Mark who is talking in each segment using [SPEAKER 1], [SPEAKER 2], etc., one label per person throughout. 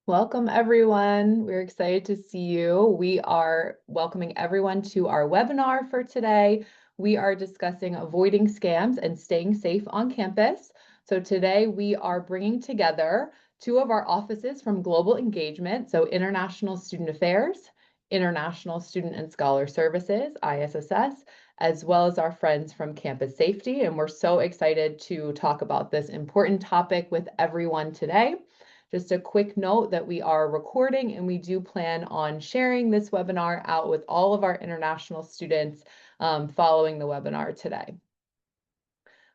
[SPEAKER 1] Welcome, everyone. We're excited to see you. We are welcoming everyone to our webinar for today. We are discussing avoiding scams and staying safe on campus. So today we are bringing together two of our offices from Global Engagement, so International Student Affairs, International Student and Scholar Services, ISSS, as well as our friends from Campus Safety. And we're so excited to talk about this important topic with everyone today. Just a quick note that we are recording and we do plan on sharing this webinar out with all of our international students following the webinar today.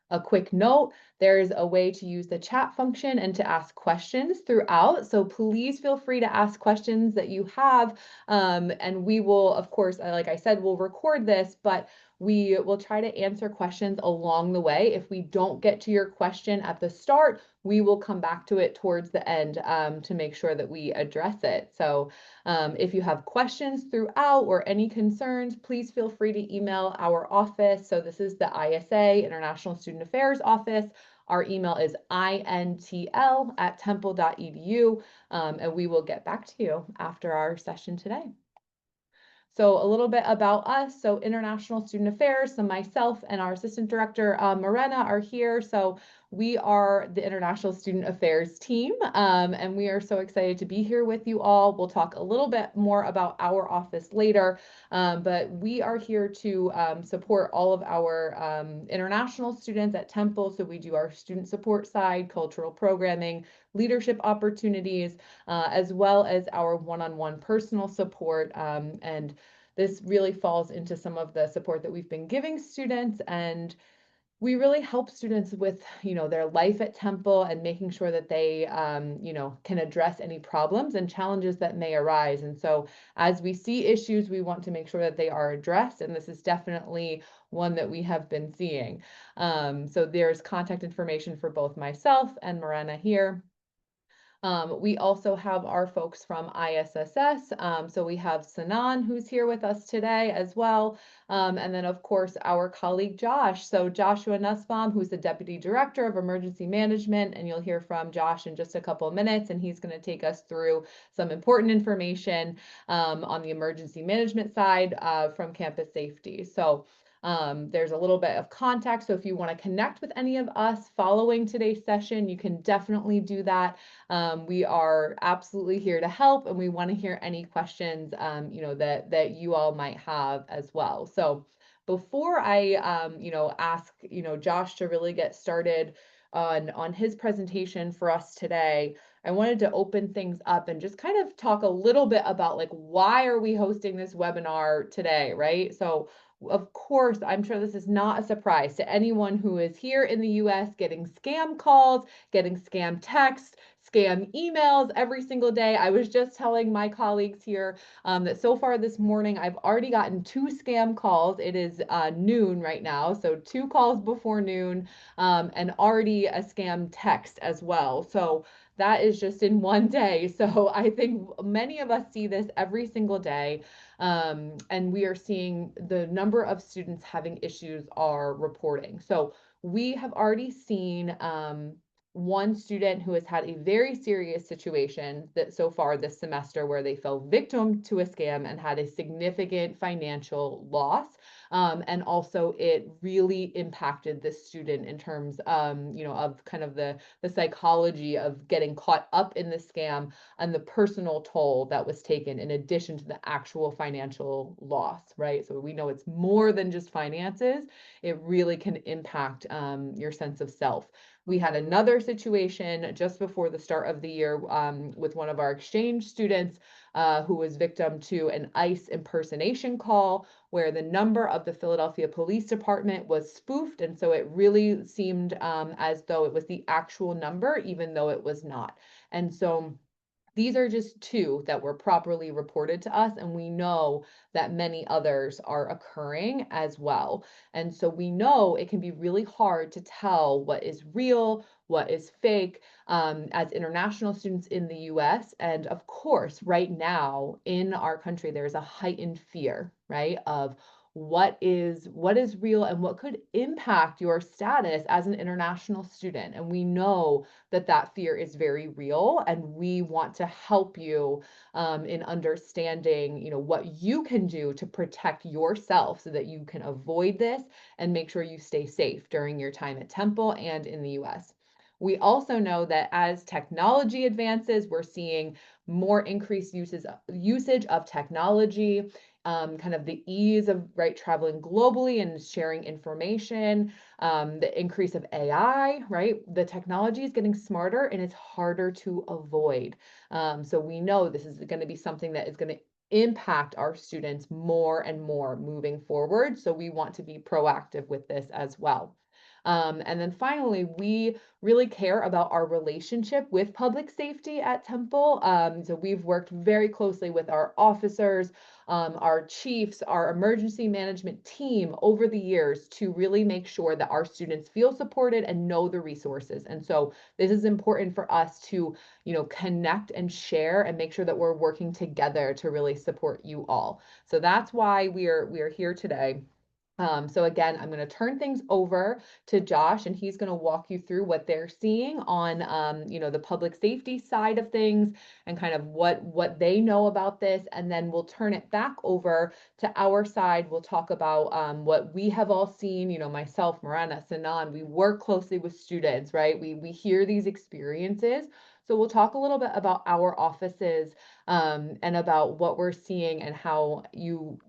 [SPEAKER 1] A quick note, there's a way to use the chat function and to ask questions throughout. So please feel free to ask questions that you have. And we will, of course, like I said, we'll record this, but we will try to answer questions along the way. If we don't get to your question at the start, we will come back to it towards the end to make sure that we address it. So if you have questions throughout or any concerns, please feel free to email our office. So this is the ISA, International Student Affairs Office. Our email is intl@temple.edu, and we will get back to you after our session today. So a little bit about us. So International Student Affairs, so myself and our Assistant Director, Morena, are here. So we are the International Student Affairs team, and we are so excited to be here with you all. We'll talk a little bit more about our office later, but we are here to support all of our international students at Temple. So we do our student support side, cultural programming, leadership opportunities, as well as our one-on-one personal support. And this really falls into some of the support that we've been giving students, and we really help students with, their life at Temple and making sure that they, can address any problems and challenges that may arise. And so as we see issues, we want to make sure that they are addressed. And this is definitely one that we have been seeing. So there's contact information for both myself and Morena here. We also have our folks from ISSS. So we have Sanan, who's here with us today as well. And then, of course, our colleague Josh. So Joshua Nussbaum, who's the Deputy Director of Emergency Management, and you'll hear from Josh in just a couple of minutes, and he's going to take us through some important information on the emergency management side from Campus Safety. So there's a little bit of contact. So if you want to connect with any of us following today's session, you can definitely do that. We are absolutely here to help, and we want to hear any questions, that you all might have as well. So before I, ask, Josh to really get started on his presentation for us today, I wanted to open things up and just kind of talk a little bit about like, why are we hosting this webinar today, right? So of course, I'm sure this is not a surprise to anyone who is here in the US getting scam calls, getting scam texts, scam emails every single day. I was just telling my colleagues here that so far this morning, I've already gotten 2 scam calls. It is noon right now, so 2 calls before noon, and already a scam text as well. So that is just in one day. So I think many of us see this every single day. And we are seeing the number of students having issues are reporting. So we have already seen one student who has had a very serious situation that so far this semester where they fell victim to a scam and had a significant financial loss. And also it really impacted the student in terms, of kind of the psychology of getting caught up in the scam and the personal toll that was taken in addition to the actual financial loss, right? So we know it's more than just finances. It really can impact your sense of self. We had another situation just before the start of the year with one of our exchange students who was victim to an ICE impersonation call where the number of the Philadelphia Police Department was spoofed. And so it really seemed as though it was the actual number, even though it was not. And so these are just 2 that were properly reported to us, and we know that many others are occurring as well. And so we know it can be really hard to tell what is real, what is fake, as international students in the US. And of course, right now in our country, there's a heightened fear, right, of what is real and what could impact your status as an international student. And we know that that fear is very real, and we want to help you in understanding, what you can do to protect yourself so that you can avoid this and make sure you stay safe during your time at Temple and in the US. We also know that as technology advances, we're seeing more increased usage of technology, kind of the ease of traveling globally and sharing information, the increase of AI, right? The technology is getting smarter and it's harder to avoid. So we know this is going to be something that is going to impact our students more and more moving forward. So we want to be proactive with this as well. And then finally, we really care about our relationship with public safety at Temple. So we've worked very closely with our officers, our chiefs, our emergency management team over the years to really make sure that our students feel supported and know the resources. And so this is important for us to, connect and share and make sure that we're working together to really support you all. So that's why we are here today. So again, I'm going to turn things over to Josh, and he's going to walk you through what they're seeing on, the public safety side of things and kind of what they know about this. And then we'll turn it back over to our side. We'll talk about what we have all seen. Myself, Marana, Sanan, we work closely with students, right? We hear these experiences. So we'll talk a little bit about our offices and about what we're seeing and how you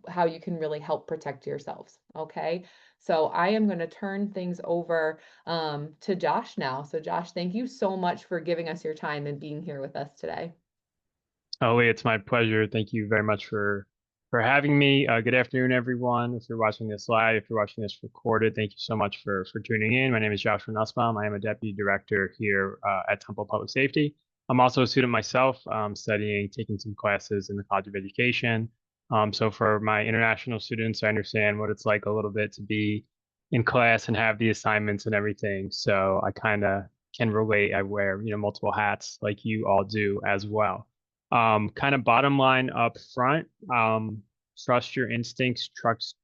[SPEAKER 1] can really help protect yourselves. Okay, so I am going to turn things over to Josh now. So Josh, thank you so much for giving us your time and being here with us today.
[SPEAKER 2] Oh, it's my pleasure. Thank you very much for having me. Good afternoon, everyone. If you're watching this live, if you're watching this recorded, thank you so much for tuning in. My name is Joshua Nussbaum. I am a deputy director here at Temple Public Safety. I'm also a student myself, taking some classes in the College of Education. So for my international students, I understand what it's like a little bit to be in class and have the assignments and everything. So I kind of can relate. I wear, multiple hats like you all do as well. Kind of bottom line up front, trust your instincts,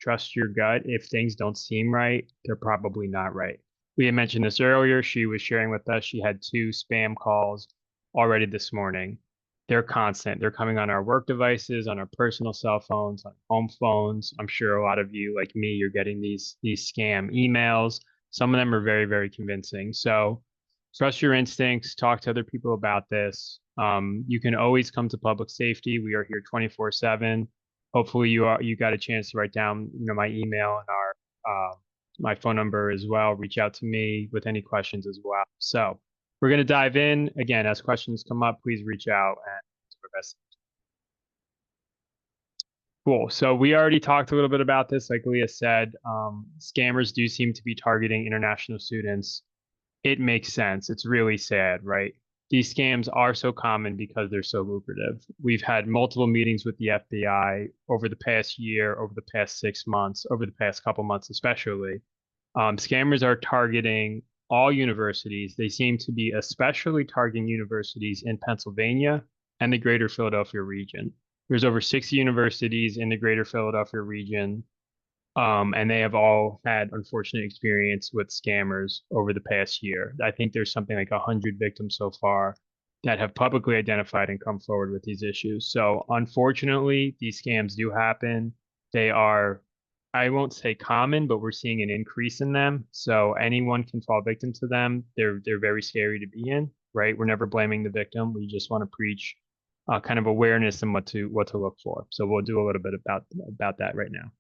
[SPEAKER 2] trust your gut. If things don't seem right, they're probably not right. We had mentioned this earlier. She was sharing with us she had 2 spam calls already this morning. They're constant. They're coming on our work devices, on our personal cell phones, on home phones. I'm sure a lot of you, like me, you're getting these scam emails. Some of them are very, very convincing. So trust your instincts, talk to other people about this. You can always come to public safety. We are here 24/7. Hopefully you got a chance to write down, my email and my phone number as well. Reach out to me with any questions as well. So we're going to dive in. Again, as questions come up, please reach out and do our best. Cool. So we already talked a little bit about this. Like Leah said, scammers do seem to be targeting international students. It makes sense. It's really sad, right? These scams are so common because they're so lucrative. We've had multiple meetings with the FBI over the past year, over the past 6 months, over the past couple months, especially. Scammers are targeting all universities. They seem to be especially targeting universities in Pennsylvania and the greater Philadelphia region. There's over 60 universities in the greater Philadelphia region. And they have all had unfortunate experience with scammers over the past year. I think there's something like 100 victims so far that have publicly identified and come forward with these issues. So unfortunately, these scams do happen. They are, I won't say common, but we're seeing an increase in them. So anyone can fall victim to them. They're very scary to be in, right? We're never blaming the victim. We just want to preach kind of awareness and what to look for. So we'll do a little bit about that right now.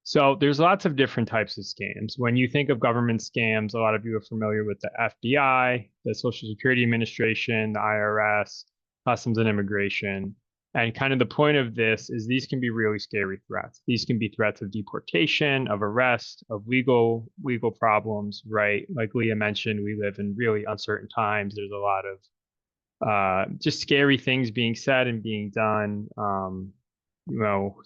[SPEAKER 2] So there's lots of different types of scams. When you think of government scams, a lot of you are familiar with the FBI, the Social Security Administration, the IRS, Customs and Immigration. And kind of the point of this is these can be really scary threats. These can be threats of deportation, of arrest, of legal problems, right? Like Leah mentioned, we live in really uncertain times. There's a lot of just scary things being said and being done.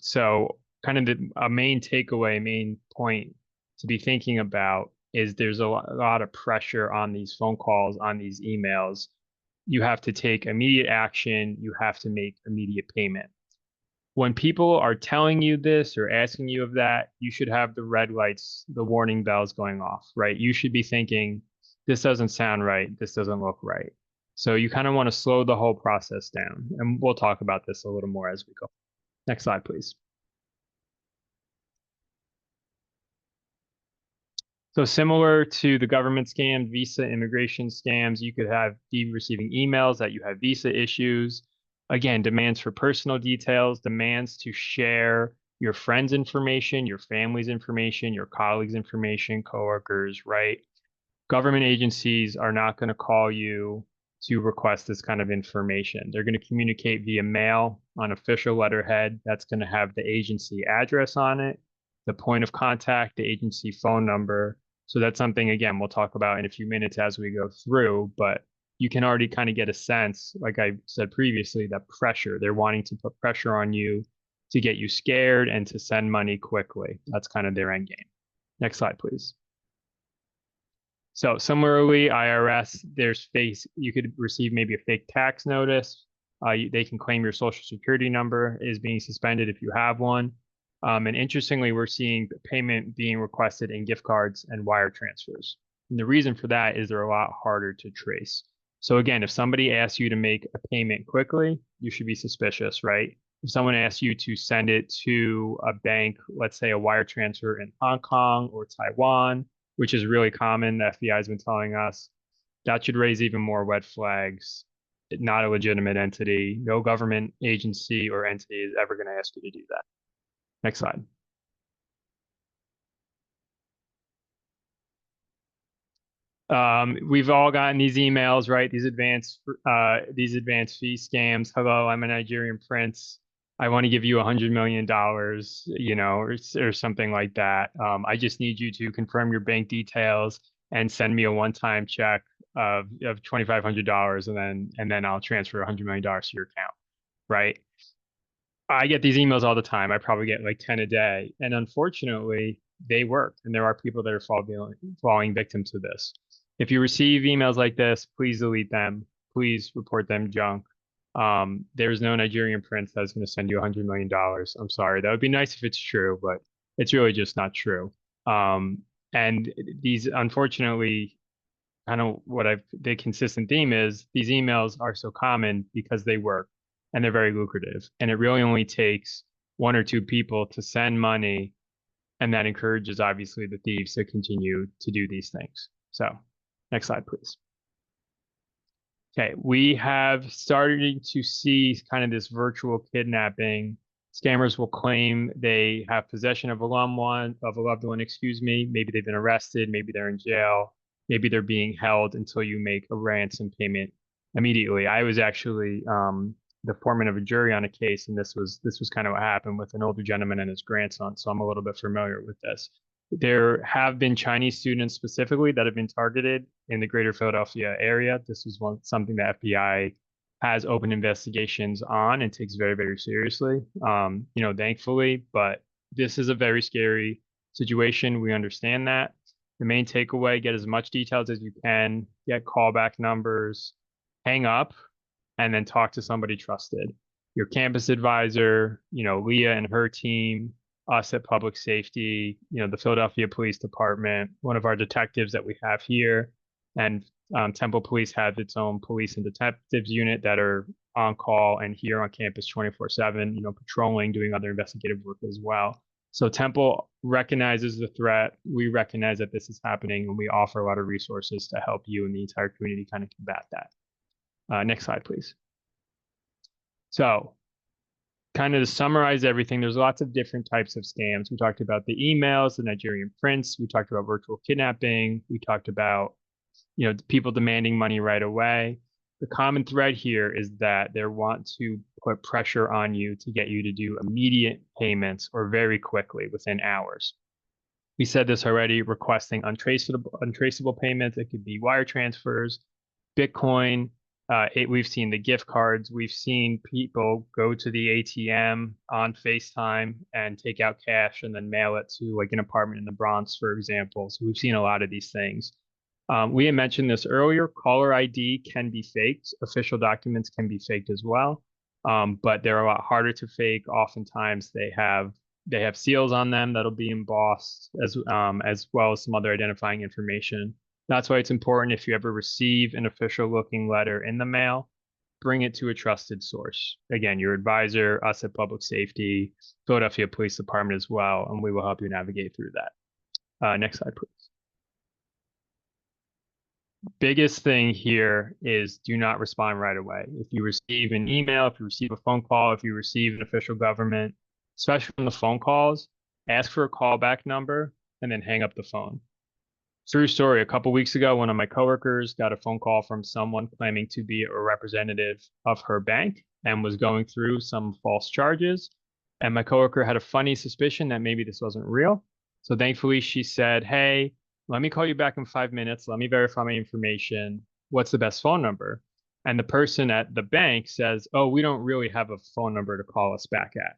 [SPEAKER 2] So kind of a main takeaway, main point to be thinking about is there's a lot of pressure on these phone calls, on these emails. You have to take immediate action. You have to make immediate payment. when people are telling you this or asking you of that, you should have the red lights, the warning bells going off, right? You should be thinking, this doesn't sound right. This doesn't look right. So you kind of want to slow the whole process down. And we'll talk about this a little more as we go. Next slide, please. So similar to the government scam, visa immigration scams, you could be receiving emails that you have visa issues. Again, demands for personal details, demands to share your friends' information, your family's information, your colleagues' information, coworkers, right? Government agencies are not going to call you to request this kind of information. They're going to communicate via mail on official letterhead that's going to have the agency address on it, the point of contact, the agency phone number. So that's something, again, we'll talk about in a few minutes as we go through, but you can already kind of get a sense, like I said previously, that pressure. They're wanting to put pressure on you to get you scared and to send money quickly. That's kind of their end game. Next slide, please. So similarly, IRS, you could receive maybe a fake tax notice. They can claim your social security number is being suspended if you have one. And interestingly, we're seeing payment being requested in gift cards and wire transfers. And the reason for that is they're a lot harder to trace. So again, if somebody asks you to make a payment quickly, you should be suspicious, right? If someone asks you to send it to a bank, let's say a wire transfer in Hong Kong or Taiwan, which is really common, the FBI has been telling us, that should raise even more red flags. Not a legitimate entity. No government agency or entity is ever going to ask you to do that. Next slide. We've all gotten these emails, right? These advanced fee scams. Hello, I'm a Nigerian prince. I want to give you $100 million, or something like that. I just need you to confirm your bank details and send me a one-time check of $2,500, and then I'll transfer $100 million to your account, right? I get these emails all the time. I probably get like 10 a day. And unfortunately, they work. And there are people that are falling victim to this. If you receive emails like this, please delete them. Please report them junk. There's no Nigerian prince that's going to send you $100 million. I'm sorry. That would be nice if it's true, but it's really just not true. And these, unfortunately, kind of the consistent theme is these emails are so common because they work and they're very lucrative. And it really only takes one or two people to send money, and that encourages obviously the thieves to continue to do these things. So next slide, please. Okay, we have started to see kind of this virtual kidnapping. Scammers will claim they have possession of a loved one, excuse me. Maybe they've been arrested, maybe they're in jail, maybe they're being held until you make a ransom payment immediately. I was actually the foreman of a jury on a case, and this was kind of what happened with an older gentleman and his grandson. So I'm a little bit familiar with this. There have been Chinese students specifically that have been targeted in the greater Philadelphia area. This is something the FBI has open investigations on and takes very, very seriously, thankfully. But this is a very scary situation. We understand that. The main takeaway, get as much details as you can, get callback numbers, hang up, and then talk to somebody trusted. Your campus advisor, Leah and her team, us at Public Safety, the Philadelphia Police Department, one of our detectives that we have here, and Temple Police has its own police and detectives unit that are on call and here on campus 24/7, patrolling, doing other investigative work as well. So Temple recognizes the threat. We recognize that this is happening, and we offer a lot of resources to help you and the entire community kind of combat that. Next slide, please. So kind of to summarize everything, there's lots of different types of scams. We talked about the emails, the Nigerian prince. We talked about virtual kidnapping. We talked about, people demanding money right away. The common thread here is that they want to put pressure on you to get you to do immediate payments or very quickly within hours. We said this already, requesting untraceable payments. It could be wire transfers, Bitcoin. We've seen the gift cards. We've seen people go to the ATM on FaceTime and take out cash and then mail it to like an apartment in the Bronx, for example. So we've seen a lot of these things. We had mentioned this earlier. Caller ID can be faked. Official documents can be faked as well. but they're a lot harder to fake. Oftentimes they have seals on them that'll be embossed as well as some other identifying information. That's why it's important if you ever receive an official looking letter in the mail, bring it to a trusted source. Again, your advisor, us at Public Safety, Philadelphia Police Department as well, and we will help you navigate through that. Next slide, please. Biggest thing here is do not respond right away. If you receive an email, if you receive a phone call, if you receive an official government, especially on the phone calls, ask for a callback number and then hang up the phone. True story. A couple weeks ago, one of my coworkers got a phone call from someone claiming to be a representative of her bank and was going through some false charges. And my coworker had a funny suspicion that maybe this wasn't real. So thankfully, she said, "Hey, let me call you back in 5 minutes. Let me verify my information. What's the best phone number?" And the person at the bank says, "Oh, we don't really have a phone number to call us back at."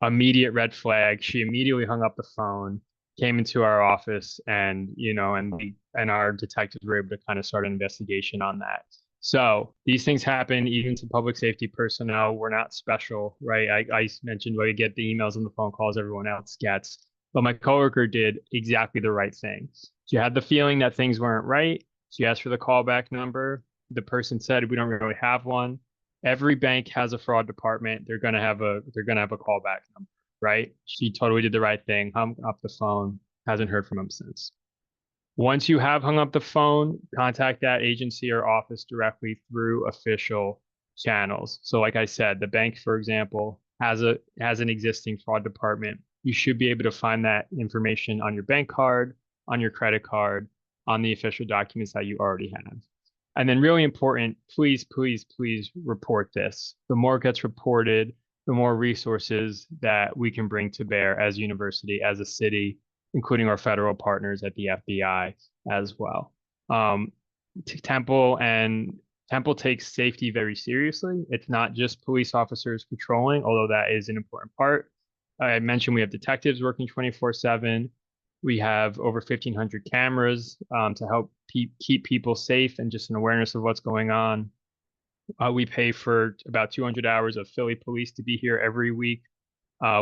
[SPEAKER 2] Immediate red flag. She immediately hung up the phone, came into our office, and and our detectives were able to kind of start an investigation on that. So these things happen even to public safety personnel. We're not special, right? I mentioned where you get the emails and the phone calls everyone else gets, but my coworker did exactly the right thing. She had the feeling that things weren't right. She asked for the callback number. The person said, "We don't really have one." Every bank has a fraud department. They're gonna have a callback number, right? She totally did the right thing, hung up the phone, hasn't heard from him since. Once you have hung up the phone, contact that agency or office directly through official channels. So like I said, the bank, for example, has an existing fraud department. You should be able to find that information on your bank card, on your credit card, on the official documents that you already have. And then really important, please, please, please report this. The more it gets reported, the more resources that we can bring to bear as a university, as a city, including our federal partners at the FBI as well. Temple takes safety very seriously. It's not just police officers patrolling, although that is an important part. I mentioned we have detectives working 24/7. We have over 1,500 cameras to help keep people safe and just an awareness of what's going on. We pay for about 200 hours of Philly police to be here every week.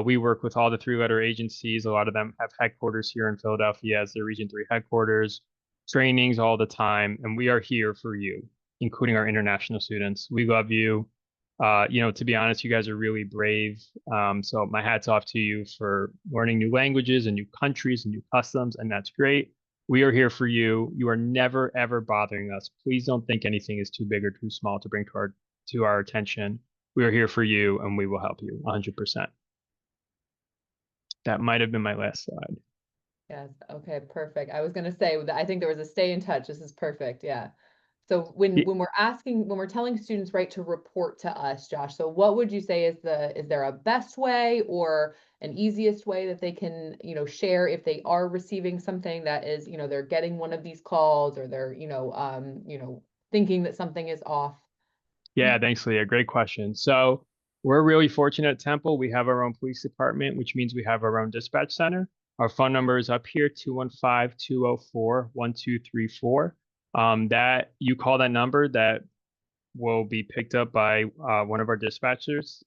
[SPEAKER 2] We work with all the three-letter agencies. A lot of them have headquarters here in Philadelphia as their Region 3 headquarters, trainings all the time, and we are here for you, including our international students. We love you. To be honest, you guys are really brave. So my hat's off to you for learning new languages and new countries and new customs, and that's great. We are here for you. You are never, ever bothering us. Please don't think anything is too big or too small to bring to our attention. We are here for you, and we will help you 100%. That might have been my last slide.
[SPEAKER 1] Yes. Okay, perfect. I was going to say that I think there was a stay in touch. This is perfect. Yeah. So when we're telling students, right, to report to us, Josh, so what would you say is there a best way or an easiest way that they can, share if they are receiving something that is, they're getting one of these calls or they're, thinking that something is off?
[SPEAKER 2] Yeah, thanks, Leah. Great question. So we're really fortunate at Temple. We have our own police department, which means we have our own dispatch center. Our phone number is up here, 215-204-1234. That you call that number, that will be picked up by one of our dispatchers.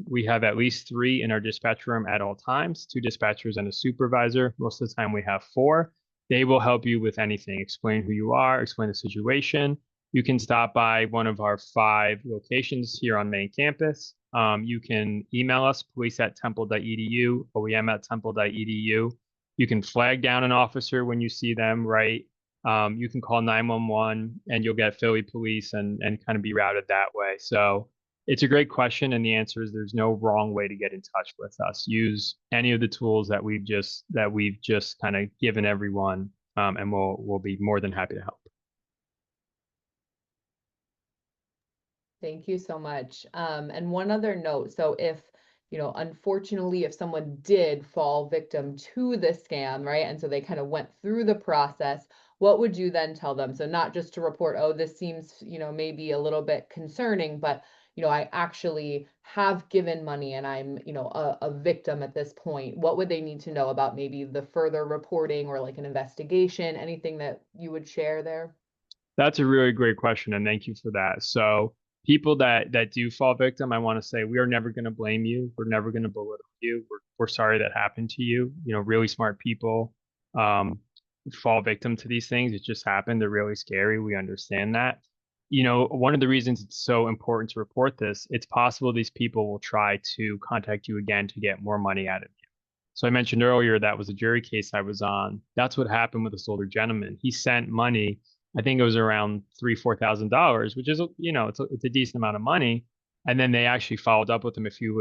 [SPEAKER 2] We have at least 3 in our dispatch room at all times, 2 dispatchers and a supervisor. Most of the time we have 4. They will help you with anything, explain who you are, explain the situation. You can stop by one of our 5 locations here on main campus. You can email us, police@temple.edu, oem@temple.edu. You can flag down an officer when you see them, right? You can call 911 and you'll get Philly police and kind of be routed that way. So it's a great question. And the answer is there's no wrong way to get in touch with us. Use any of the tools that we've just kind of given everyone, and we'll be more than happy to help.
[SPEAKER 1] Thank you so much. And one other note, so if, unfortunately, if someone did fall victim to the scam, right, and so they kind of went through the process, what would you then tell them? So not just to report, oh, this seems, maybe a little bit concerning, but, I actually have given money and I'm, a victim at this point. What would they need to know about maybe the further reporting or like an investigation, anything that you would share there?
[SPEAKER 2] That's a really great question, and thank you for that. So people that do fall victim, I want to say we are never going to blame you. We're never going to belittle you. We're sorry that happened to you. You know, really smart people fall victim to these things. It just happened. They're really scary. We understand that. You know, one of the reasons it's so important to report this, it's possible these people will try to contact you again to get more money out of you. So I mentioned earlier that was a jury case I was on. That's what happened with this older gentleman. He sent money. I think it was around $3,000-4,000, which is, you know, it's a decent amount of money. And then they actually followed up with him a few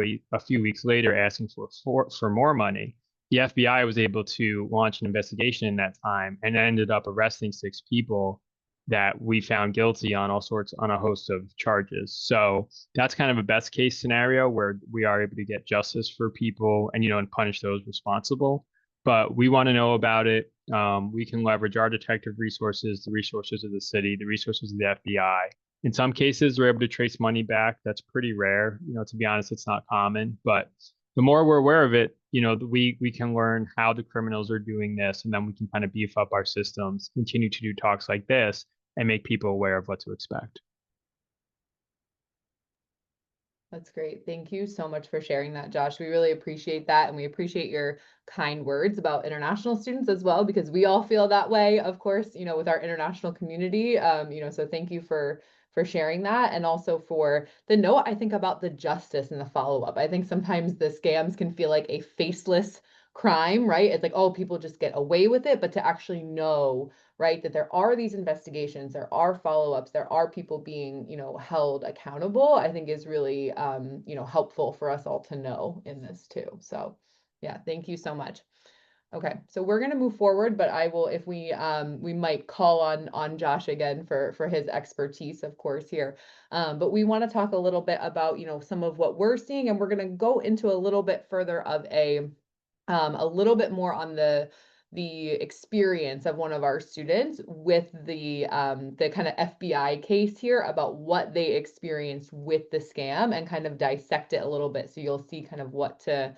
[SPEAKER 2] weeks later, asking for more money. The FBI was able to launch an investigation in that time and ended up arresting 6 people that we found guilty on on a host of charges. So that's kind of a best case scenario where we are able to get justice for people and, you know, and punish those responsible. But we want to know about it. We can leverage our detective resources, the resources of the city, the resources of the FBI. In some cases, we're able to trace money back. That's pretty rare. You know, to be honest, it's not common. But the more we're aware of it, you know, we can learn how the criminals are doing this, and then we can kind of beef up our systems, continue to do talks like this, and make people aware of what to expect.
[SPEAKER 1] That's great. Thank you so much for sharing that, Josh. We really appreciate that. And we appreciate your kind words about international students as well, because we all feel that way, of course, you know, with our international community. You know, so thank you for sharing that, and also for the note, I think, about the justice and the follow-up. I think sometimes the scams can feel like a faceless crime, right? It's like, oh, people just get away with it, but to actually know, right, that there are these investigations, there are follow-ups, there are people being, you know, held accountable, I think is really, you know, helpful for us all to know in this too. So yeah, thank you so much. Okay, so we're going to move forward, but I will, if we might call on Josh again for his expertise, of course, here. But we want to talk a little bit about, you know, some of what we're seeing, and we're going to go into a little bit further of a little bit more on the experience of one of our students with the kind of FBI case here, about what they experienced with the scam, and kind of dissect it a little bit, so you'll see kind of what to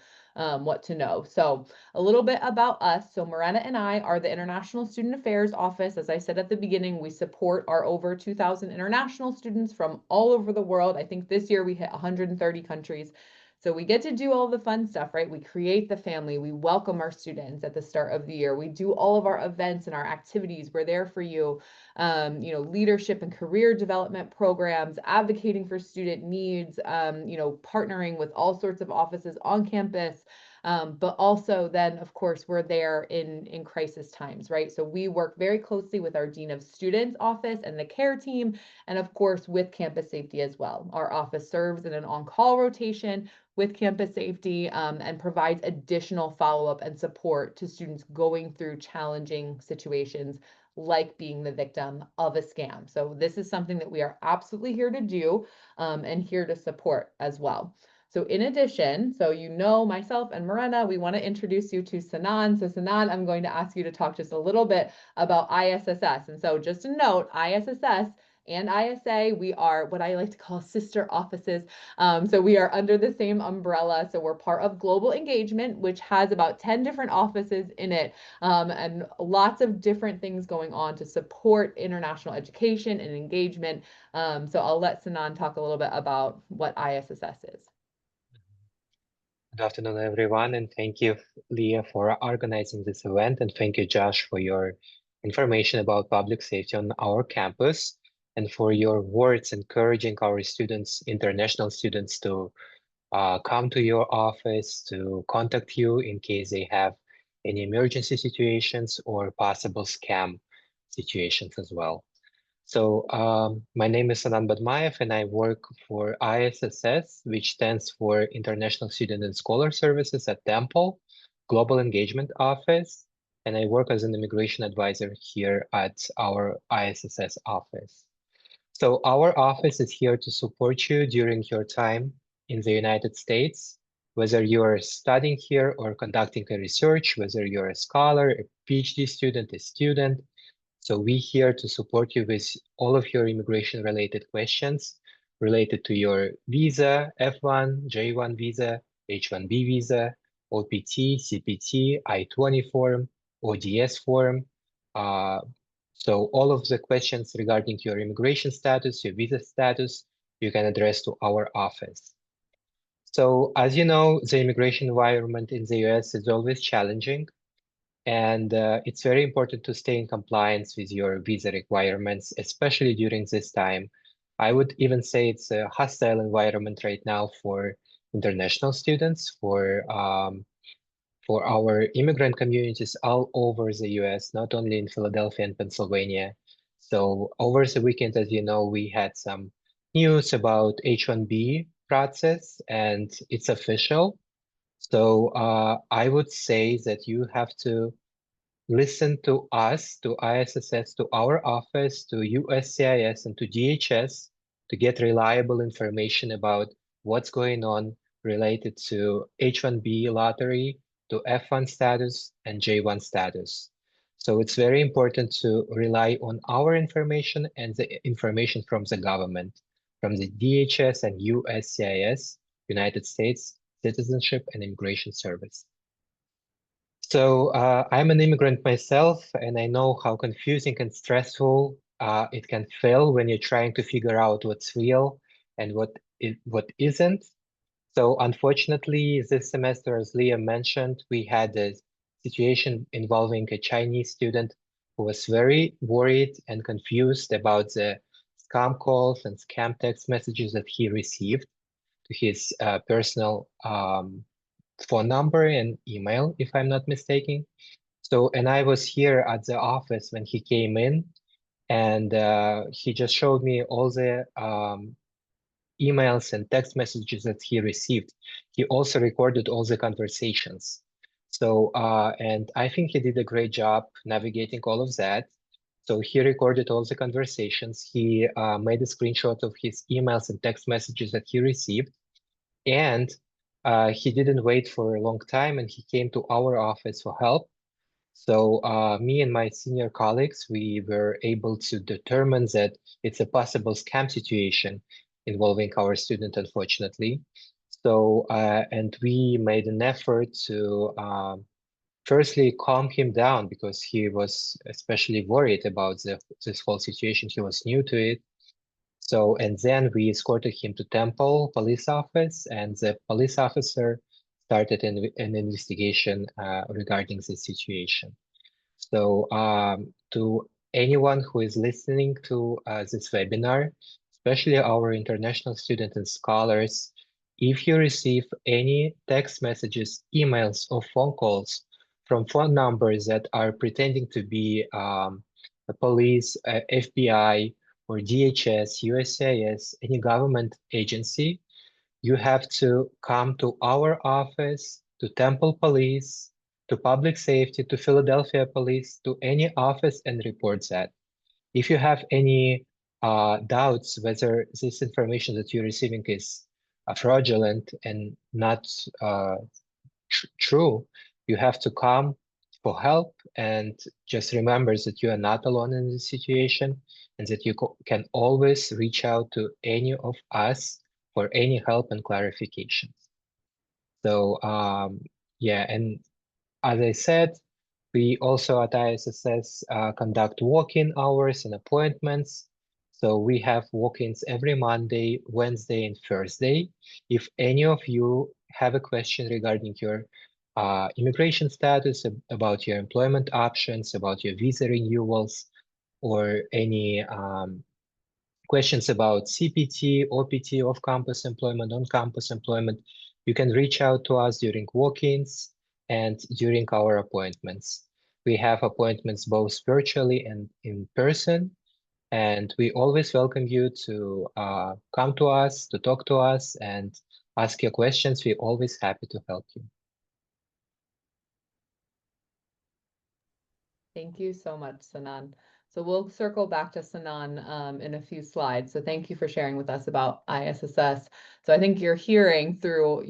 [SPEAKER 1] know. So a little bit about us. So Morena and I are the International Student Affairs Office. As I said at the beginning, we support our over 2,000 international students from all over the world. I think this year we hit 130 countries. So we get to do all the fun stuff, right? We create the family. We welcome our students at the start of the year. We do all of our events and our activities. We're there for you. You know, leadership and career development programs, advocating for student needs, you know, partnering with all sorts of offices on campus. But also then, of course, we're there in crisis times, right? So we work very closely with our Dean of Students office and the care team, and of course with campus safety as well. Our office serves in an on-call rotation with campus safety, and provides additional follow-up and support to students going through challenging situations, like being the victim of a scam. So this is something that we are absolutely here to do, and here to support as well. So in addition, so you know myself and Morena, we want to introduce you to Sanan. So Sanan, I'm going to ask you to talk just a little bit about ISSS. And so just a note, ISSS and ISA, we are what I like to call sister offices. So we are under the same umbrella. So we're part of Global Engagement, which has about 10 different offices in it, and lots of different things going on to support international education and engagement. So I'll let Sanan talk a little bit about what ISSS is.
[SPEAKER 3] Good afternoon, everyone, and thank you, Leah, for organizing this event, and thank you, Josh, for your information about public safety on our campus, and for your words encouraging our students, international students, to come to your office, to contact you in case they have any emergency situations or possible scam situations as well. So my name is Sanan Badmaev, and I work for ISSS, which stands for International Student and Scholar Services at Temple, Global Engagement Office, and I work as an immigration advisor here at our ISSS office. So our office is here to support you during your time in the United States, whether you're studying here or conducting a research, whether you're a scholar, a PhD student, a student. So we're here to support you with all of your immigration-related questions related to your visa, F1, J1 visa, H1B visa, OPT, CPT, I-20 form, ODS form. So all of the questions regarding your immigration status, your visa status, you can address to our office. So as you know, the immigration environment in the US is always challenging, and it's very important to stay in compliance with your visa requirements, especially during this time. I would even say it's a hostile environment right now for international students, for our immigrant communities all over the US, not only in Philadelphia and Pennsylvania. So over the weekend, as you know, we had some news about H-1B process, and it's official. So I would say that you have to listen to us, to ISSS, to our office, to USCIS, and to DHS to get reliable information about what's going on related to H-1B lottery, to F1 status, and J-1 status. So it's very important to rely on our information and the information from the government, from the DHS and USCIS, United States Citizenship and Immigration Service. So I'm an immigrant myself, and I know how confusing and stressful it can feel when you're trying to figure out what's real and what isn't. So unfortunately, this semester, as Leah mentioned, we had a situation involving a Chinese student who was very worried and confused about the scam calls and scam text messages that he received to his personal phone number and email, if I'm not mistaken. So, and I was here at the office when he came in, and he just showed me all the emails and text messages that he received. He also recorded all the conversations. So, and I think he did a great job navigating all of that. So he recorded all the conversations. He made a screenshot of his emails and text messages that he received. And he didn't wait for a long time, and he came to our office for help. So me and my senior colleagues, we were able to determine that it's a possible scam situation involving our student, unfortunately. So, and we made an effort to firstly calm him down because he was especially worried about this whole situation. He was new to it. So, and then we escorted him to Temple police office, and the police officer started an investigation regarding the situation. So to anyone who is listening to this webinar, especially our international students and scholars, if you receive any text messages, emails, or phone calls from phone numbers that are pretending to be the police, FBI, or DHS, USCIS, any government agency, you have to come to our office, to Temple Police, to Public Safety, to Philadelphia Police, to any office and report that. If you have any doubts whether this information that you're receiving is fraudulent and not true, you have to come for help, and just remember that you are not alone in this situation and that you can always reach out to any of us for any help and clarifications. So yeah, and as I said, we also at ISSS conduct walk-in hours and appointments. So we have walk-ins every Monday, Wednesday, and Thursday. If any of you have a question regarding your immigration status, about your employment options, about your visa renewals, or any questions about CPT, OPT, off-campus employment, on-campus employment, you can reach out to us during walk-ins and during our appointments. We have appointments both virtually and in person, and we always welcome you to come to us, to talk to us, and ask your questions. We're always happy to help you.
[SPEAKER 1] Thank you so much, Sanan. So we'll circle back to Sanan in a few slides. So thank you for sharing with us about ISSS. So I think you're hearing through,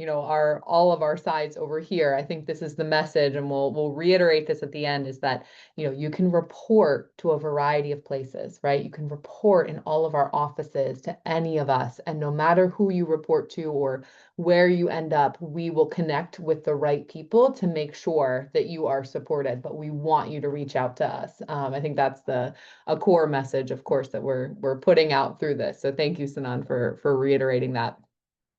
[SPEAKER 1] all of our sides over here. I think this is the message, and we'll reiterate this at the end, is that, you can report to a variety of places, right? You can report in all of our offices to any of us, and no matter who you report to or where you end up, we will connect with the right people to make sure that you are supported, but we want you to reach out to us. I think that's the a core message, of course, that we're putting out through this. So thank you, Sanan, for reiterating that.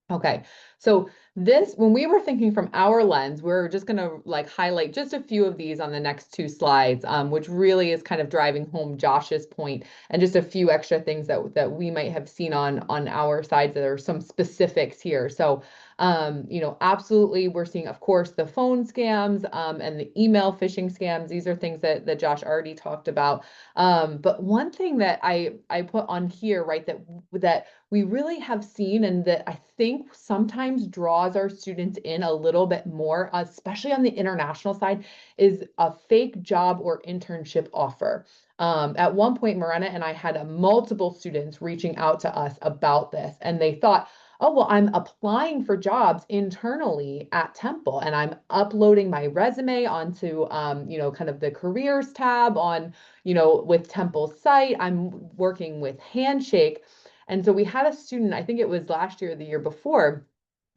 [SPEAKER 1] Okay, so this, when we were thinking from our lens, we're just going to like highlight just a few of these on the next two slides, which really is kind of driving home Josh's point, and just a few extra things that we might have seen on our sides that are some specifics here. So, you know, absolutely, we're seeing, of course, the phone scams and the email phishing scams. These are things that Josh already talked about. But one thing that I put on here, right, that we really have seen, and that I think sometimes draws our students in a little bit more, especially on the international side, is a fake job or internship offer. At one point, Morena and I had multiple students reaching out to us about this, and they thought, oh, well, I'm applying for jobs internally at Temple, and I'm uploading my resume onto, you know, kind of the careers tab on, you know, with Temple's site. I'm working with Handshake. And so we had a student, I think it was last year or the year before,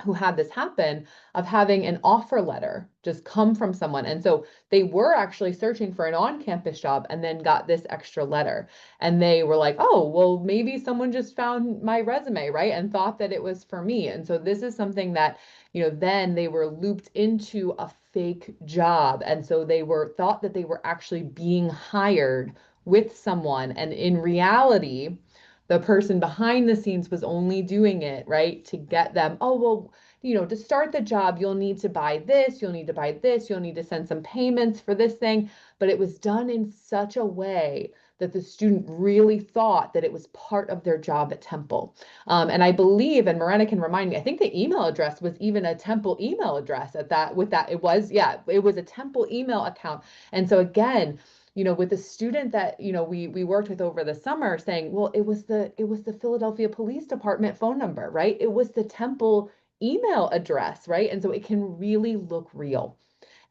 [SPEAKER 1] who had this happen of having an offer letter just come from someone. And so they were actually searching for an on-campus job and then got this extra letter. And they were like, oh, well, maybe someone just found my resume, right? And thought that it was for me. And so this is something that, you know, then they were looped into a fake job. And so they thought that they were actually being hired with someone. And in reality, the person behind the scenes was only doing it, right, to get them, oh, well, you know, to start the job, you'll need to buy this, you'll need to buy this, you'll need to send some payments for this thing. But it was done in such a way that the student really thought that it was part of their job at Temple. And I believe, and Morena can remind me, I think the email address was even a Temple email address at that, with that, it was a Temple email account. And so again, you know, with the student that, you know, we worked with over the summer, saying, well, it was the Philadelphia Police Department phone number, right? It was the Temple email address, right? And so it can really look real.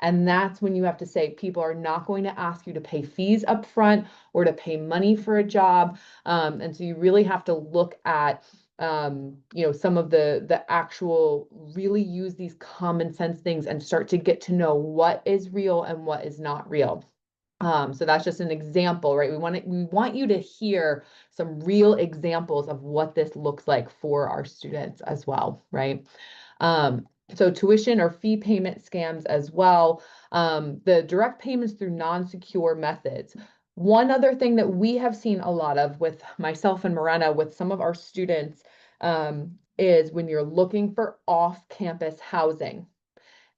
[SPEAKER 1] And that's when you have to say, people are not going to ask you to pay fees up front or to pay money for a job. And so you really have to look at, you know, some of the actual, really use these common sense things and start to get to know what is real and what is not real. So that's just an example, right? We want you to hear some real examples of what this looks like for our students as well, right? So tuition or fee payment scams as well. The direct payments through non-secure methods. One other thing that we have seen a lot of with myself and Morena, with some of our students, is when you're looking for off-campus housing.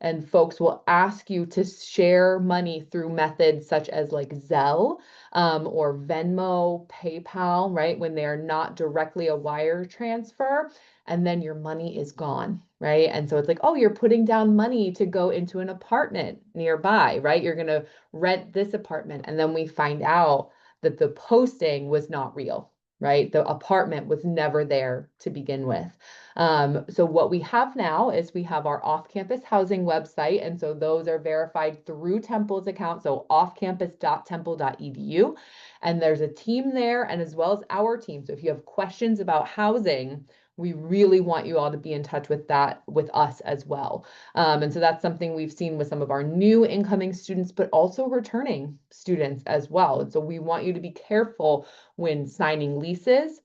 [SPEAKER 1] And folks will ask you to share money through methods such as like Zelle or Venmo, PayPal, right? When they're not directly a wire transfer, and then your money is gone, right? And so it's like, oh, you're putting down money to go into an apartment nearby, right? You're going to rent this apartment. And then we find out that the posting was not real, right? The apartment was never there to begin with. So what we have now is we have our off-campus housing website. And so those are verified through Temple's account. So offcampus.temple.edu. And there's a team there, and as well as our team. So if you have questions about housing, we really want you all to be in touch with that, with us as well. And so that's something we've seen with some of our new incoming students, but also returning students as well. And so we want you to be careful when signing leases,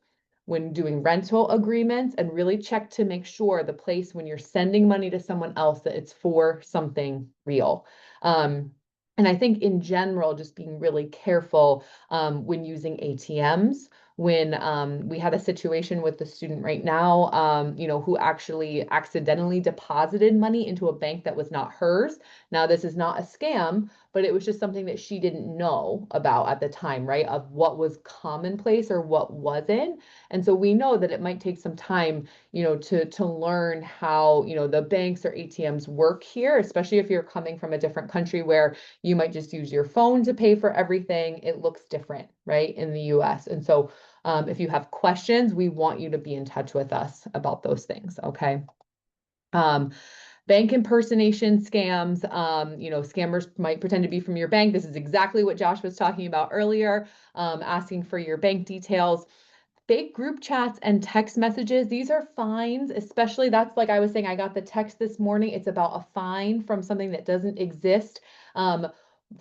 [SPEAKER 1] when doing rental agreements, and really check to make sure the place, when you're sending money to someone else, that it's for something real. And I think in general, just being really careful when using ATMs. When we had a situation with the student right now, you know, who actually accidentally deposited money into a bank that was not hers. Now, this is not a scam, but it was just something that she didn't know about at the time, right? Of what was commonplace or what wasn't. And so we know that it might take some time, you know, to learn how, you know, the banks or ATMs work here, especially if you're coming from a different country where you might just use your phone to pay for everything. It looks different, right, in the US. And so if you have questions, we want you to be in touch with us about those things, okay? Bank impersonation scams, you know, scammers might pretend to be from your bank. This is exactly what Josh was talking about earlier, asking for your bank details. Fake group chats and text messages, these are fines, especially, that's like I was saying, I got the text this morning. It's about a fine from something that doesn't exist.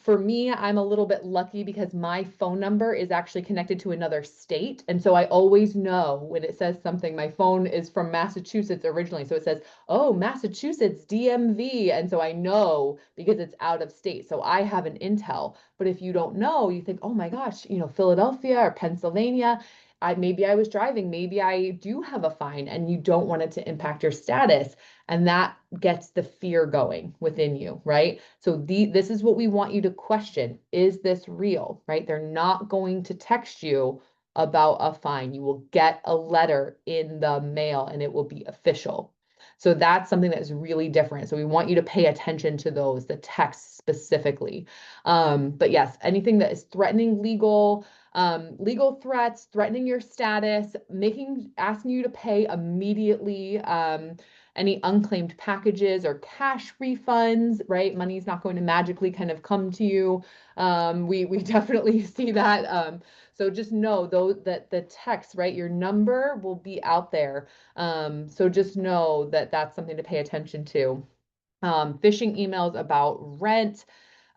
[SPEAKER 1] For me, I'm a little bit lucky because my phone number is actually connected to another state. And so I always know when it says something, my phone is from Massachusetts originally. So it says, oh, Massachusetts, DMV. And so I know because it's out of state. So I have an intel. But if you don't know, you think, oh my gosh, Philadelphia or Pennsylvania. Maybe I was driving, maybe I do have a fine, and you don't want it to impact your status. And that gets the fear going within you, right? So this is what we want you to question. Is this real, right? They're not going to text you about a fine. You will get a letter in the mail and it will be official. So that's something that is really different. So we want you to pay attention to those, the texts specifically. But yes, anything that is threatening legal threats, threatening your status, asking you to pay immediately, any unclaimed packages or cash refunds, right? Money's not going to magically kind of come to you. We definitely see that. So just know that the text, right? Your number will be out there. So just know that that's something to pay attention to. Phishing emails about rent,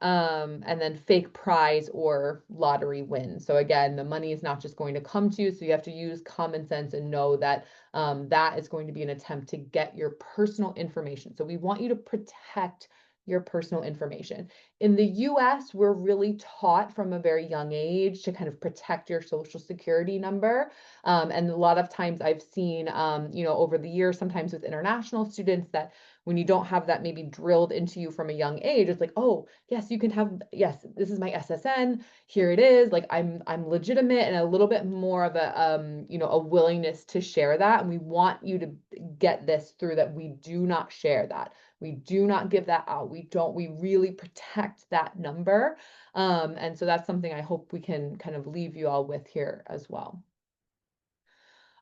[SPEAKER 1] and then fake prize or lottery win. So again, the money is not just going to come to you. So you have to use common sense and know that that is going to be an attempt to get your personal information. So we want you to protect your personal information. In the US, we're really taught from a very young age to kind of protect your social security number. And a lot of times I've seen, over the years, sometimes with international students, that when you don't have that maybe drilled into you from a young age, it's like, oh, yes, you can have, yes, this is my SSN, here it is. Like I'm legitimate, and a little bit more of a willingness to share that. And we want you to get this through, that we do not share that. We do not give that out. We really protect that number. And so that's something I hope we can kind of leave you all with here as well.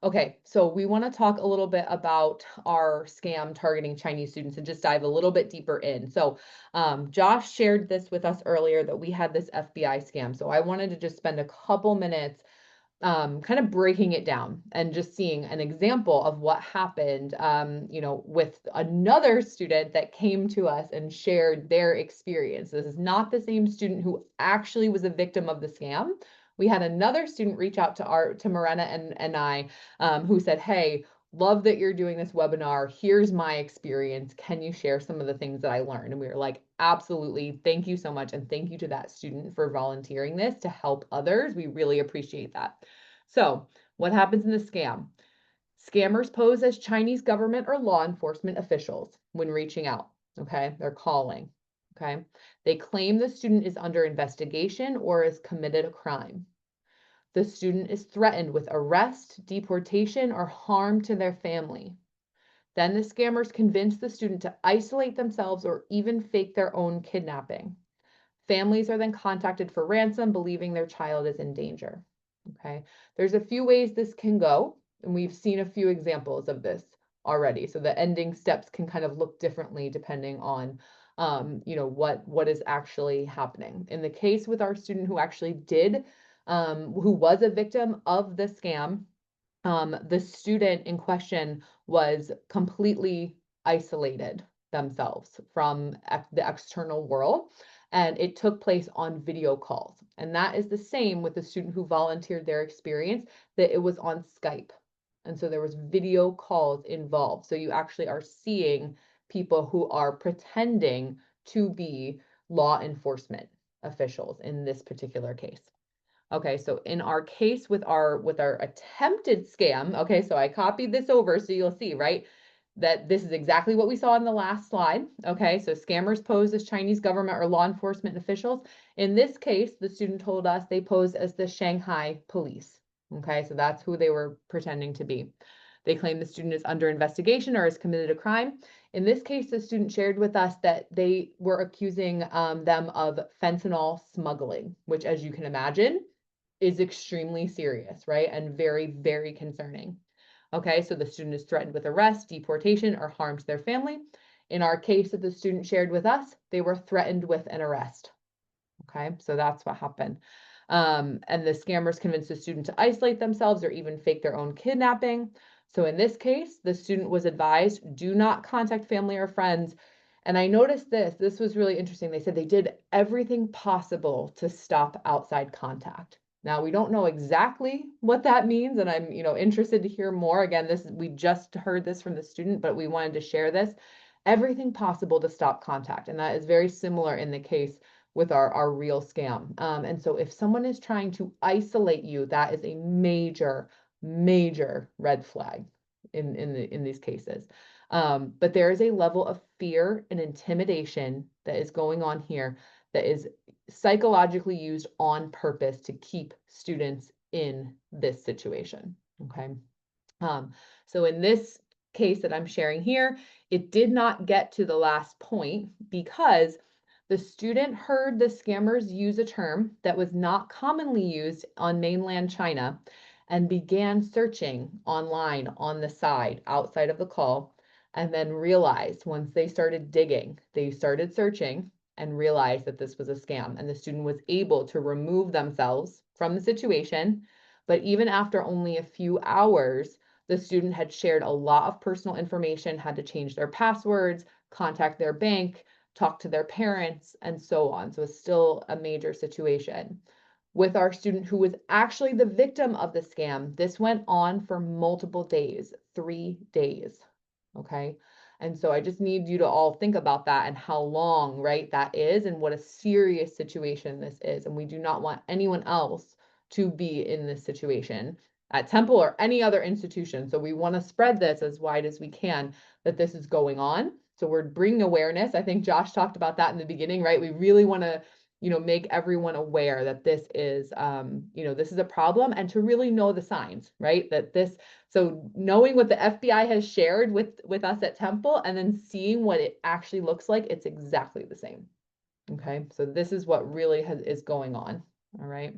[SPEAKER 1] Okay, so we want to talk a little bit about our scam targeting Chinese students and just dive a little bit deeper in. So Josh shared this with us earlier, that we had this FBI scam. So I wanted to just spend a couple minutes kind of breaking it down and just seeing an example of what happened, with another student that came to us and shared their experience. This is not the same student who actually was a victim of the scam. We had another student reach out to Morena and I, who said, hey, love that you're doing this webinar. Here's my experience. Can you share some of the things that I learned? And we were like, absolutely. Thank you so much. And thank you to that student for volunteering this to help others. We really appreciate that. So what happens in the scam? Scammers pose as Chinese government or law enforcement officials when reaching out. Okay, they're calling. Okay, they claim the student is under investigation or has committed a crime. The student is threatened with arrest, deportation, or harm to their family. Then the scammers convince the student to isolate themselves or even fake their own kidnapping. Families are then contacted for ransom, believing their child is in danger. Okay, there's a few ways this can go, and we've seen a few examples of this already. So the ending steps can kind of look differently depending on, what is actually happening. In the case with our student who actually who was a victim of the scam, the student in question was completely isolated themselves from the external world, and it took place on video calls. And that is the same with the student who volunteered their experience, that it was on Skype. And so there was video calls involved. So you actually are seeing people who are pretending to be law enforcement officials in this particular case. Okay, so in our case with our attempted scam, okay, so I copied this over so you'll see, right, that this is exactly what we saw in the last slide. Okay, so scammers pose as Chinese government or law enforcement officials. In this case, the student told us they posed as the Shanghai police. Okay, so that's who they were pretending to be. They claim the student is under investigation or has committed a crime. In this case, the student shared with us that they were accusing them of fentanyl smuggling, which, as you can imagine, is extremely serious, right? And very, very concerning. Okay, so the student is threatened with arrest, deportation, or harm to their family. In our case that the student shared with us, they were threatened with an arrest. Okay, so that's what happened. And the scammers convinced the student to isolate themselves or even fake their own kidnapping. So in this case, the student was advised, do not contact family or friends And I noticed this was really interesting. They said they did everything possible to stop outside contact. Now, we don't know exactly what that means, and I'm, interested to hear more. Again, we just heard this from the student, but we wanted to share this. Everything possible to stop contact, and that is very similar in the case with our real scam. And so if someone is trying to isolate you, that is a major, major red flag in these cases. But there is a level of fear and intimidation that is going on here that is psychologically used on purpose to keep students in this situation. Okay. So in this case that I'm sharing here, it did not get to the last point because the student heard the scammers use a term that was not commonly used on mainland China and began searching online on the side outside of the call, and then realized once they started digging, they started searching and realized that this was a scam, and the student was able to remove themselves from the situation. But even after only a few hours, the student had shared a lot of personal information, had to change their passwords, contact their bank, talk to their parents, and so on. So it's still a major situation. With our student who was actually the victim of the scam, this went on for multiple days, 3 days. Okay. And so I just need you to all think about that and how long, right, that is, and what a serious situation this is. And we do not want anyone else to be in this situation at Temple or any other institution. So we want to spread this as wide as we can that this is going on. So we're bringing awareness. I think Josh talked about that in the beginning, right? We really want to, make everyone aware that this is, this is a problem, and to really know the signs, right? So knowing what the FBI has shared with us at Temple and then seeing what it actually looks like, it's exactly the same. Okay, so this is what really is going on. All right.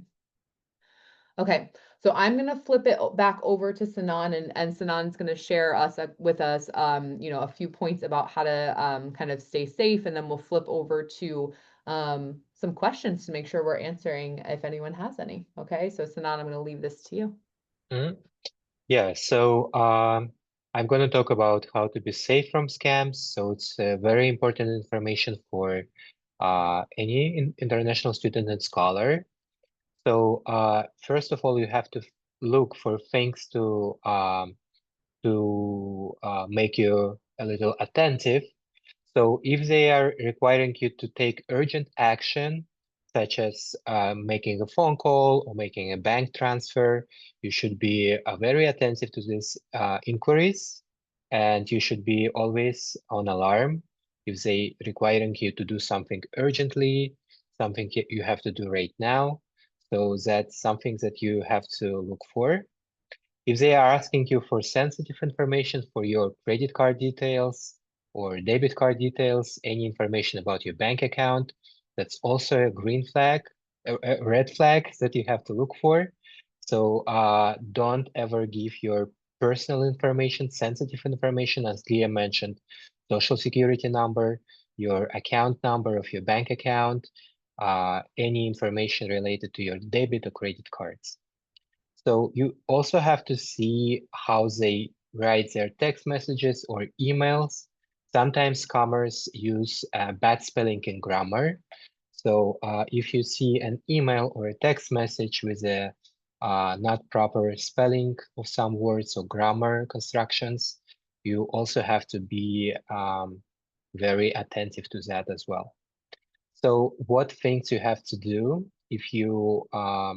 [SPEAKER 1] Okay, so I'm going to flip it back over to Sinan, and Sinan's going to share with us, a few points about how to kind of stay safe, and then we'll flip over to some questions to make sure we're answering if anyone has any. Okay, so Sinan, I'm going to leave this to you.
[SPEAKER 3] Mhm. Yeah, so I'm going to talk about how to be safe from scams. So it's very important information for any international student and scholar. So first of all, you have to look for things to make you a little attentive. So if they are requiring you to take urgent action, such as making a phone call or making a bank transfer, you should be very attentive to these inquiries, and you should be always on alarm if they requiring you to do something urgently, something you have to do right now. So that's something that you have to look for. If they are asking you for sensitive information for your credit card details or debit card details, any information about your bank account, that's also a green flag, a red flag that you have to look for. So don't ever give your personal information, sensitive information, as Leah mentioned, social security number, your account number of your bank account, any information related to your debit or credit cards. So you also have to see how they write their text messages or emails. Sometimes scammers use bad spelling and grammar. So if you see an email or a text message with a not proper spelling of some words or grammar constructions, you also have to be very attentive to that as well. So what things you have to do if you uh,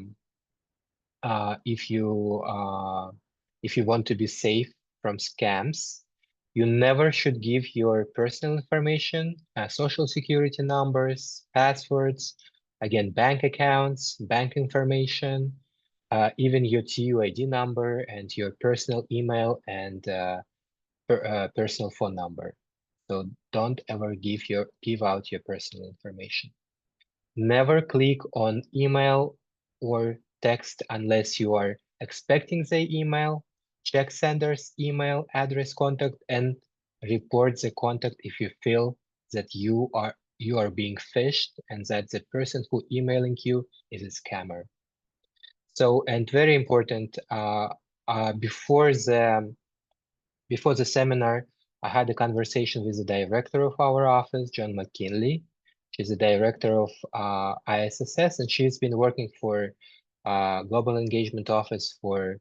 [SPEAKER 3] if you uh, if you want to be safe from scams, you never should give your personal information, social security numbers, passwords, again, bank accounts, bank information, even your TUID number and your personal email and personal phone number. So don't ever give out your personal information. Never click on email or text unless you are expecting the email. Check sender's email address contact and report the contact if you feel that you are being phished and that the person who emailing you is a scammer. So, and very important, before the seminar, I had a conversation with the director of our office, John McKinley. She's the director of ISSS, and she's been working for Global Engagement Office for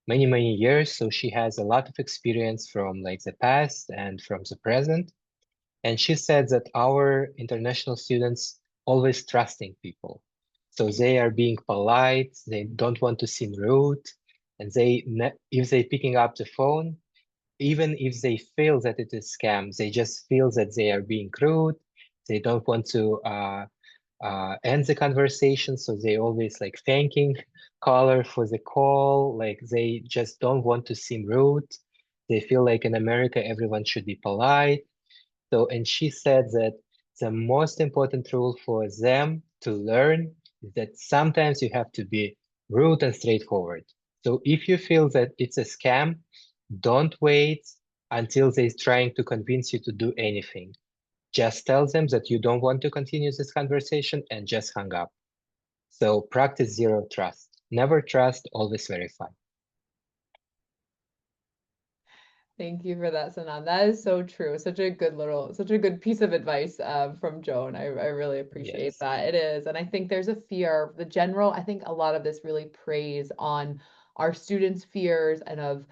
[SPEAKER 3] many, many years. So she has a lot of experience from like the past and from the present. And she said that our international students always trusting people. So they are being polite, they don't want to seem rude, and if they picking up the phone, even if they feel that it is scam, they just feel that they are being rude. They don't want to end the conversation, so they always like thanking caller for the call. Like they just don't want to seem rude. They feel like in America everyone should be polite. So, and she said that the most important rule for them to learn is that sometimes you have to be rude and straightforward. So if you feel that it's a scam, don't wait until they're trying to convince you to do anything. Just tell them that you don't want to continue this conversation and just hang up. So practice zero trust. Never trust, always verify.
[SPEAKER 1] Thank you for that, Sanan. That is so true. Such a good piece of advice from Joan. I really appreciate
[SPEAKER 3] Yes.
[SPEAKER 1] that. It is. And I think there's a fear, I think a lot of this really preys on our students' fears and of,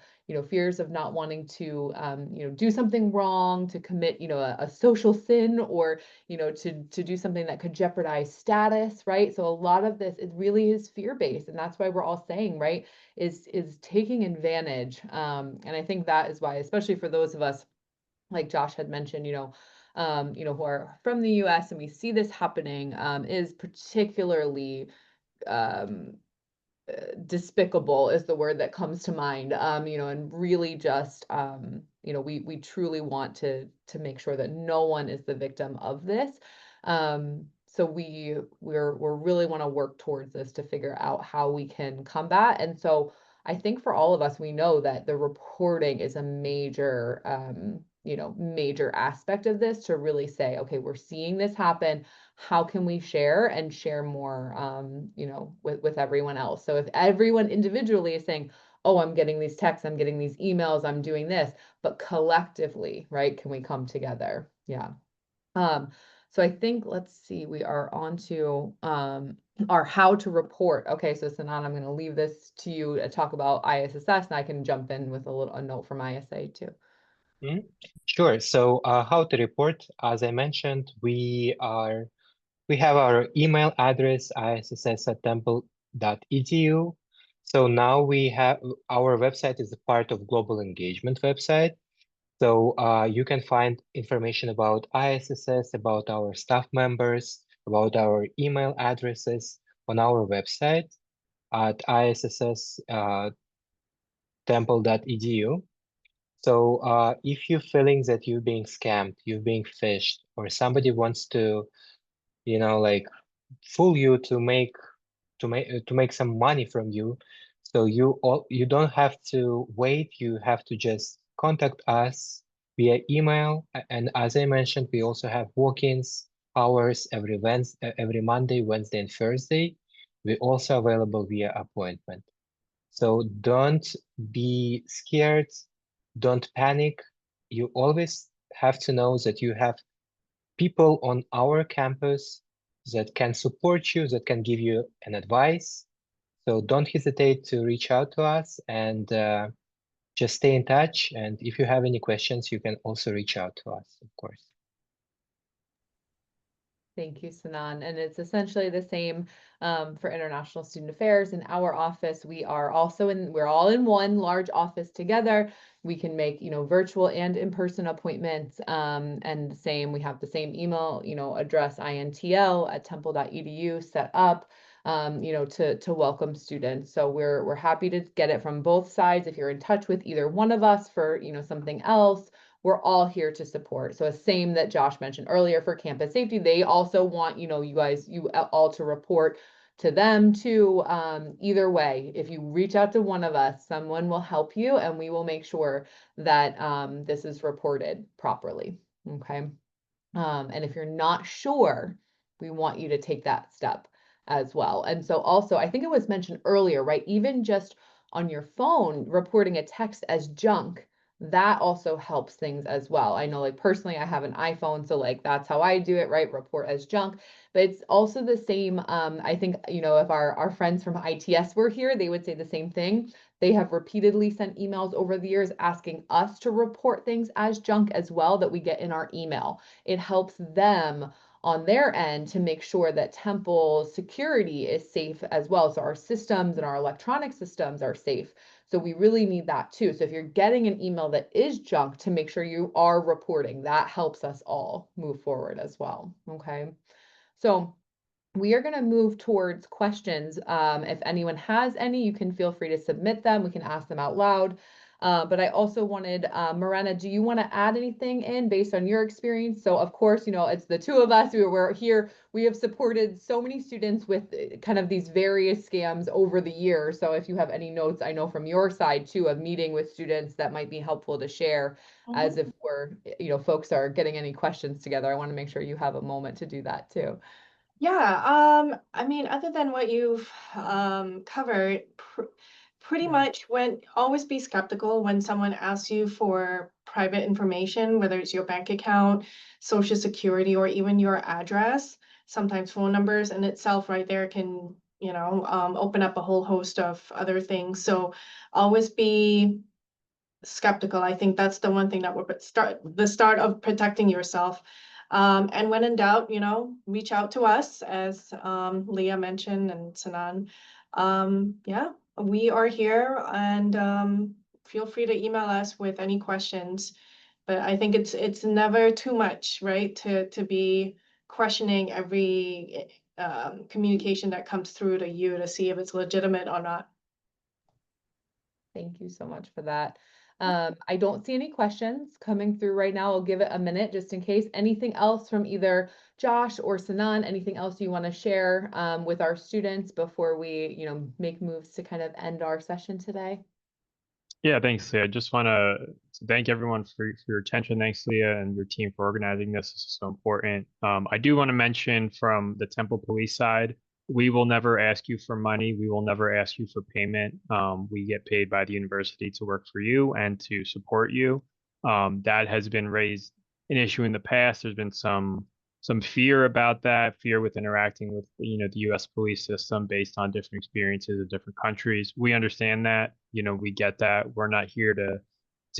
[SPEAKER 1] fears of not wanting to, do something wrong, to commit, a social sin or, to do something that could jeopardize status, right? So a lot of this, it really is fear-based. And that's why we're all saying, right? Is taking advantage. And I think that is why, especially for those of us, like Josh had mentioned, who are from the US and we see this happening, is particularly um, despicable is the word that comes to mind. And really just, we truly want to make sure that no one is the victim of this. So we're really want to work towards this to figure out how we can combat. And so I think for all of us, we know that the reporting is a major, major aspect of this to really say, okay, we're seeing this happen. How can we share and share more, with everyone else? So if everyone individually is saying, oh, I'm getting these texts, I'm getting these emails, I'm doing this, but collectively, right, can we come together? Yeah. So I think, let's see, we are on to our how to report. Okay, so Sanan, I'm going to leave this to you to talk about ISSS, and I can jump in with a note from ISA too.
[SPEAKER 3] Mhm. Sure. So how to report? As I mentioned, we have our email address, ISSS@temple.edu. So now we have our website is a part of Global Engagement website. So you can find information about ISSS, about our staff members, about our email addresses on our website at ISSS temple.edu. So if you're feeling that you're being scammed, you're being phished, or somebody wants to, like fool you to make some money from you, so you don't have to wait. You have to just contact us via email. And as I mentioned, we also have walk-ins hours every Monday, Wednesday, and Thursday. We're also available via appointment. So don't be scared, don't panic. You always have to know that you have people on our campus that can support you, that can give you an advice. So don't hesitate to reach out to us and just stay in touch. And if you have any questions, you can also reach out to us, of course.
[SPEAKER 1] Thank you, Sanan. And it's essentially the same for International Student Affairs. In our office, we're all in one large office together. We can make, virtual and in-person appointments. And the same, we have the same email, address, intl@temple.edu set up, to welcome students. So we're happy to get it from both sides. If you're in touch with either one of us for, something else, we're all here to support. So same that Josh mentioned earlier for campus safety, they also want, you all to report to them too. Either way, if you reach out to one of us, someone will help you and we will make sure that this is reported properly. Okay. And if you're not sure, we want you to take that step as well. And so also, I think it was mentioned earlier, right? Even just on your phone, reporting a text as junk, that also helps things as well. I know, like, personally, I have an iPhone, so like that's how I do it, right? Report as junk. But it's also the same. I think, you know, if our friends from ITS were here, they would say the same thing. They have repeatedly sent emails over the years asking us to report things as junk as well that we get in our email. It helps them on their end to make sure that Temple security is safe as well. So our systems and our electronic systems are safe. So we really need that too. So if you're getting an email that is junk, to make sure you are reporting, that helps us all move forward as well. Okay. So we are going to move towards questions. If anyone has any, you can feel free to submit them. We can ask them out loud. But I also wanted, Marina, do you want to add anything in based on your experience? So of course, you know, it's the two of us. We're here. We have supported so many students with kind of these various scams over the years. So if you have any notes, I know from your side too, of meeting with students that might be helpful to share as if we're, you know, folks are getting any questions together. I want to make sure you have a moment to do that too.
[SPEAKER 4] Yeah, I mean, other than what you've covered, pretty
[SPEAKER 1] Yeah.
[SPEAKER 4] much always be skeptical when someone asks you for private information, whether it's your bank account, social security, or even your address. Sometimes phone numbers in itself right there can, you know, open up a whole host of other things. So always be skeptical. I think that's the one thing that would the start of protecting yourself. And when in doubt, you know, reach out to us, as Leah mentioned and Sanan. Yeah, we are here, and feel free to email us with any questions. But I think it's never too much, right, to be questioning every communication that comes through to you to see if it's legitimate or not.
[SPEAKER 1] Thank you so much for that. I don't see any questions coming through right now. I'll give it a minute just in case. Anything else from either Josh or Sanan? Anything else you want to share with our students before we, you know, make moves to kind of end our session today?
[SPEAKER 2] Yeah, thanks, Leah. I just want to thank everyone for your attention. Thanks, Leah, and your team for organizing this. This is so important. I do want to mention from the Temple Police side, we will never ask you for money. We will never ask you for payment. We get paid by the university to work for you and to support you. That has been raised an issue in the past. There's been some fear about that, fear with interacting with, you know, the U.S. police system based on different experiences of different countries. We understand that, you know, we get that. We're not here to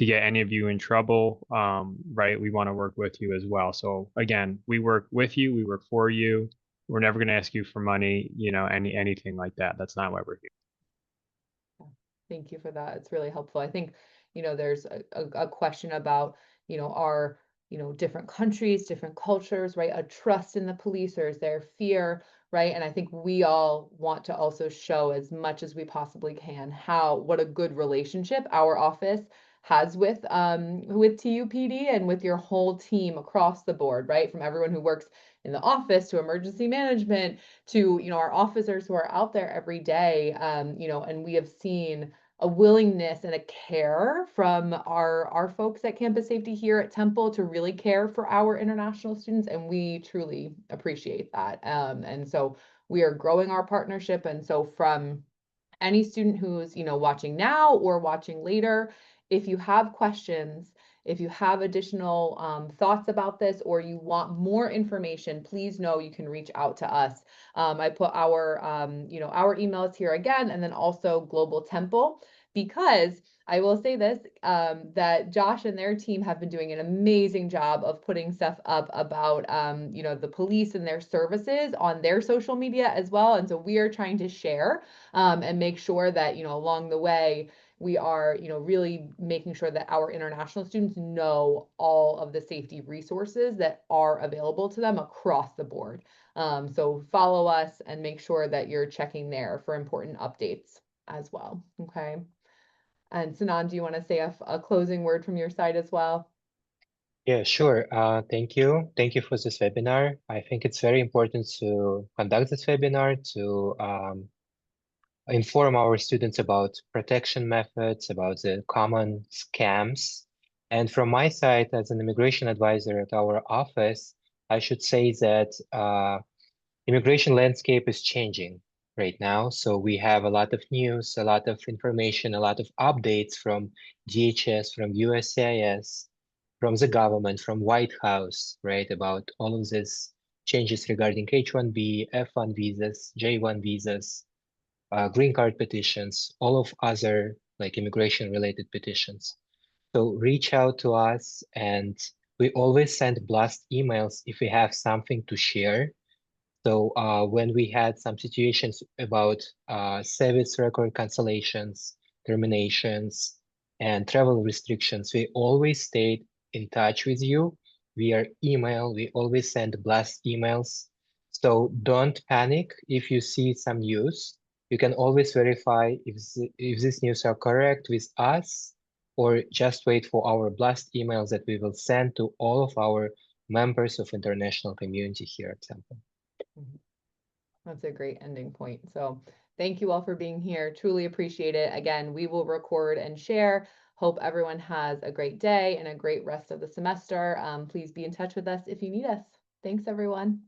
[SPEAKER 2] get any of you in trouble, right? We want to work with you as well. So again, we work with you, we work for you. We're never going to ask you for money, you know, anything like that. That's not why we're here.
[SPEAKER 1] Thank you for that. It's really helpful. I think, you know, there's a question about, you know, our, you know, different countries, different cultures, right? A trust in the police, or is there fear, right? And I think we all want to also show as much as we possibly can what a good relationship our office has with TUPD and with your whole team across the board, right? From everyone who works in the office to emergency management to, you know, our officers who are out there every day, you know, and we have seen a willingness and a care from our folks at campus safety here at Temple to really care for our international students, and we truly appreciate that. And so we are growing our partnership, and so from any student who's, you know, watching now or watching later, if you have questions, if you have additional thoughts about this, or you want more information, please know you can reach out to us. I put our, you know, our emails here again, and then also Global Temple, because I will say this, that Josh and their team have been doing an amazing job of putting stuff up about, you know, the police and their services on their social media as well. And so we are trying to share and make sure that, you know, along the way, we are, you know, really making sure that our international students know all of the safety resources that are available to them across the board. So follow us and make sure that you're checking there for important updates as well. Okay. And Sanan, do you want to say a closing word from your side as well?
[SPEAKER 3] Yeah, sure. Thank you. Thank you for this webinar. I think it's very important to conduct this webinar to inform our students about protection methods, about the common scams. And from my side, as an immigration advisor at our office, I should say that immigration landscape is changing right now. So we have a lot of news, a lot of information, a lot of updates from DHS, from USCIS, from the government, from White House, right, about all of these changes regarding H-1B, F-1 visas, J-1 visas, green card petitions, all of other like immigration-related petitions. So reach out to us, and we always send blast emails if we have something to share. So when we had some situations about service record cancellations, terminations, and travel restrictions, we always stayed in touch with you via email. We always send blast emails. So don't panic if you see some news. You can always verify if these news are correct with us, or just wait for our blast emails that we will send to all of our members of international community here at Temple.
[SPEAKER 1] That's a great ending point. So thank you all for being here. Truly appreciate it. Again, we will record and share. Hope everyone has a great day and a great rest of the semester. Please be in touch with us if you need us. Thanks, everyone.